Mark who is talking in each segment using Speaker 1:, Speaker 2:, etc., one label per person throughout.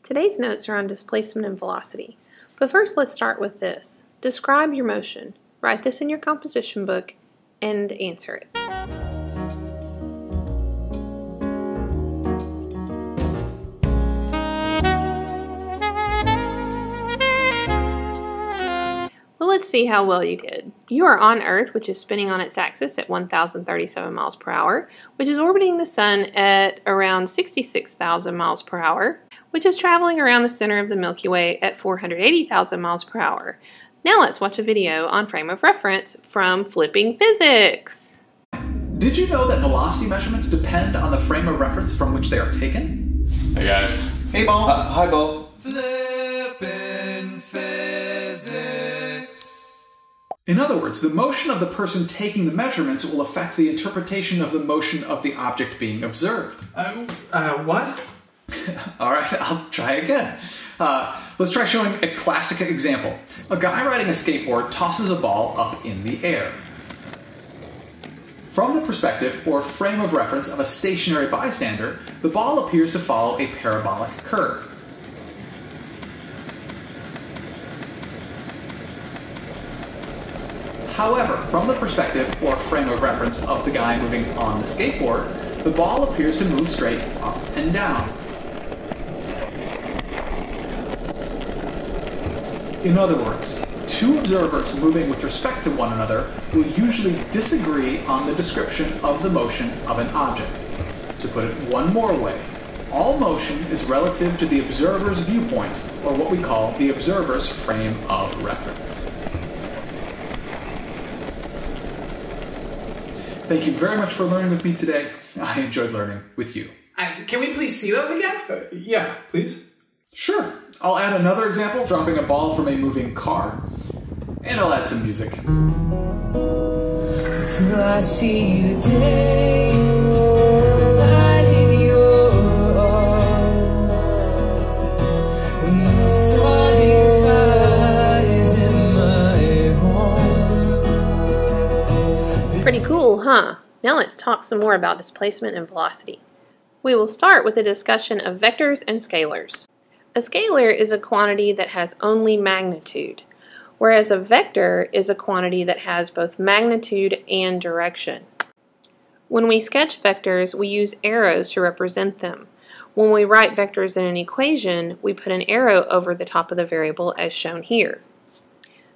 Speaker 1: Today's notes are on displacement and velocity. But first let's start with this. Describe your motion. Write this in your composition book and answer it. Well, let's see how well you did. You are on Earth, which is spinning on its axis at 1,037 miles per hour, which is orbiting the Sun at around 66,000 miles per hour, which is traveling around the center of the Milky Way at 480,000 miles per hour. Now let's watch a video on frame of reference from Flipping Physics.
Speaker 2: Did you know that velocity measurements depend on the frame of reference from which they are taken?
Speaker 3: Hey guys.
Speaker 2: Hey, Bo.
Speaker 3: Hi, Bo.
Speaker 4: Flippin' Physics.
Speaker 2: In other words, the motion of the person taking the measurements will affect the interpretation of the motion of the object being observed.
Speaker 4: What?
Speaker 2: All right, I'll try again. Let's try showing a classic example. A guy riding a skateboard tosses a ball up in the air. From the perspective or frame of reference of a stationary bystander, the ball appears to follow a parabolic curve. However, from the perspective or frame of reference of the guy moving on the skateboard, the ball appears to move straight up and down. In other words, two observers moving with respect to one another will usually disagree on the description of the motion of an object. To put it one more way, all motion is relative to the observer's viewpoint, or what we call the observer's frame of reference. Thank you very much for learning with me today. I enjoyed learning with you.
Speaker 4: Can we please see those again?
Speaker 3: Yeah, please.
Speaker 2: Sure. I'll add another example, dropping a ball from a moving car. And I'll add some music.
Speaker 5: Till I see the day, light in your arms, when you starting fires in my home.
Speaker 1: Pretty cool, huh? Now let's talk some more about displacement and velocity. We will start with a discussion of vectors and scalars. A scalar is a quantity that has only magnitude, whereas a vector is a quantity that has both magnitude and direction. When we sketch vectors, we use arrows to represent them. When we write vectors in an equation, we put an arrow over the top of the variable as shown here.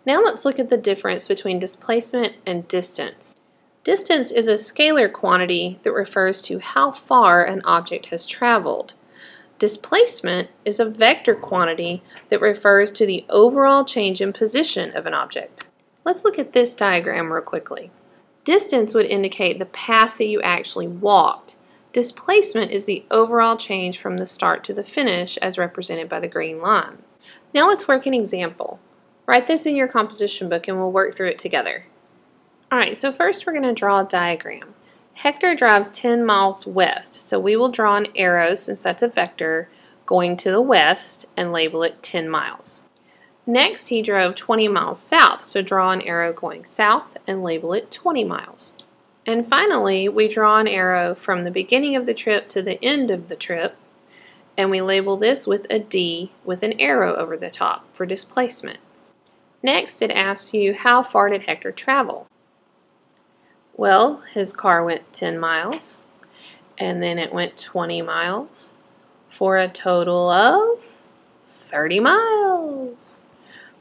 Speaker 1: Now let's look at the difference between displacement and distance. Distance is a scalar quantity that refers to how far an object has traveled. Displacement is a vector quantity that refers to the overall change in position of an object. Let's look at this diagram real quickly. Distance would indicate the path that you actually walked. Displacement is the overall change from the start to the finish as represented by the green line. Now let's work an example. Write this in your composition book and we'll work through it together. Alright, so first we're going to draw a diagram. Hector drives 10 miles west, so we will draw an arrow, since that's a vector, going to the west and label it 10 miles. Next, he drove 20 miles south, so draw an arrow going south and label it 20 miles. And finally, we draw an arrow from the beginning of the trip to the end of the trip, and we label this with a D with an arrow over the top for displacement. Next, it asks you, how far did Hector travel? Well, his car went 10 miles, and then it went 20 miles, for a total of 30 miles.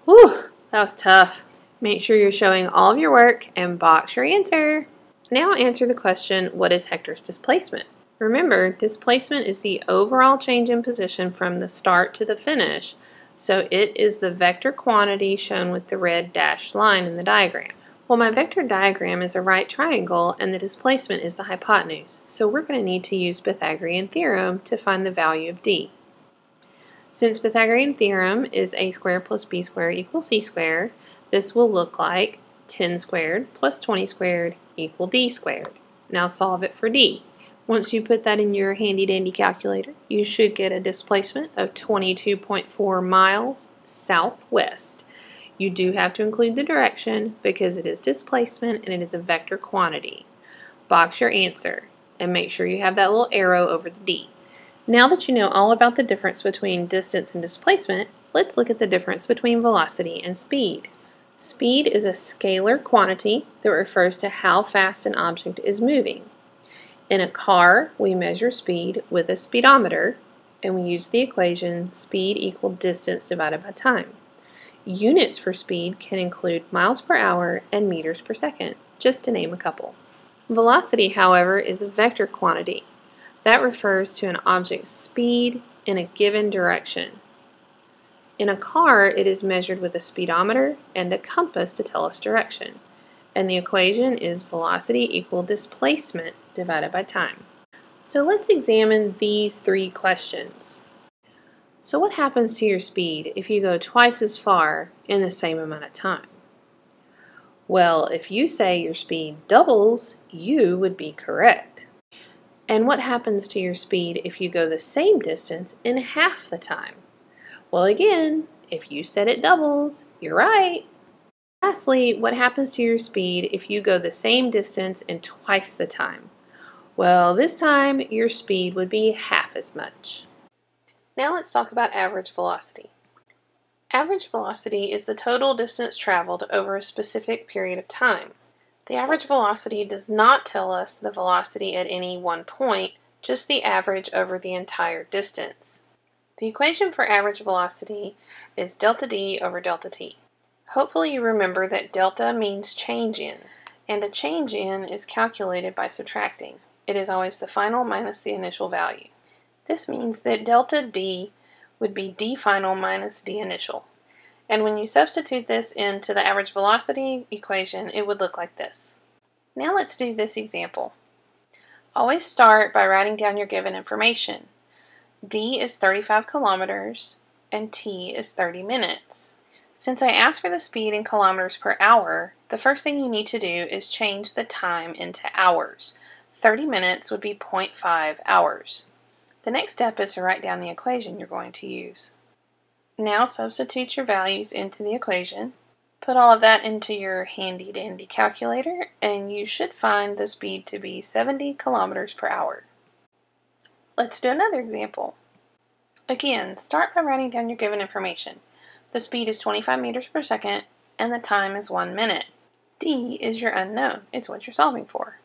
Speaker 1: Whew, that was tough. Make sure you're showing all of your work and box your answer. Now answer the question, what is Hector's displacement? Remember, displacement is the overall change in position from the start to the finish, so it is the vector quantity shown with the red dashed line in the diagram. Well, my vector diagram is a right triangle and the displacement is the hypotenuse, so we're going to need to use Pythagorean theorem to find the value of d. Since Pythagorean theorem is a squared plus b squared equals c squared, this will look like 10 squared plus 20 squared equal d squared. Now solve it for d. Once you put that in your handy dandy calculator, you should get a displacement of 22.4 miles southwest. You do have to include the direction because it is displacement and it is a vector quantity. Box your answer and make sure you have that little arrow over the D. Now that you know all about the difference between distance and displacement, let's look at the difference between velocity and speed. Speed is a scalar quantity that refers to how fast an object is moving. In a car, we measure speed with a speedometer, and we use the equation speed equal distance divided by time. Units for speed can include miles per hour and meters per second, just to name a couple. Velocity, however, is a vector quantity. That refers to an object's speed in a given direction. In a car, it is measured with a speedometer and a compass to tell us direction, and the equation is velocity equal displacement divided by time. So let's examine these three questions. So what happens to your speed if you go twice as far in the same amount of time? Well, if you say your speed doubles, you would be correct. And what happens to your speed if you go the same distance in half the time? Well, again, if you said it doubles, you're right. Lastly, what happens to your speed if you go the same distance in twice the time? Well, this time your speed would be half as much. Now let's talk about average velocity. Average velocity is the total distance traveled over a specific period of time. The average velocity does not tell us the velocity at any one point, just the average over the entire distance. The equation for average velocity is delta d over delta t. Hopefully you remember that delta means change in, and a change in is calculated by subtracting. It is always the final minus the initial value. This means that delta d would be d final minus d initial. And when you substitute this into the average velocity equation, it would look like this. Now let's do this example. Always start by writing down your given information. D is 35 kilometers and T is 30 minutes. Since I asked for the speed in kilometers per hour, the first thing you need to do is change the time into hours. 30 minutes would be 0.5 hours. The next step is to write down the equation you're going to use. Now substitute your values into the equation, put all of that into your handy dandy calculator, and you should find the speed to be 70 kilometers per hour. Let's do another example. Again, start by writing down your given information. The speed is 25 meters per second, and the time is 1 minute. D is your unknown. It's what you're solving for.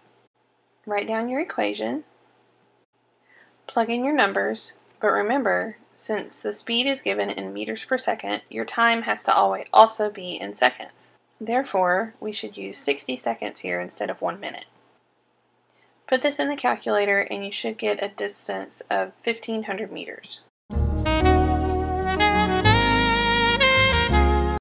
Speaker 1: Write down your equation, plug in your numbers, but remember, since the speed is given in meters per second, your time has to always also be in seconds. Therefore, we should use 60 seconds here instead of 1 minute. Put this in the calculator and you should get a distance of 1,500 meters.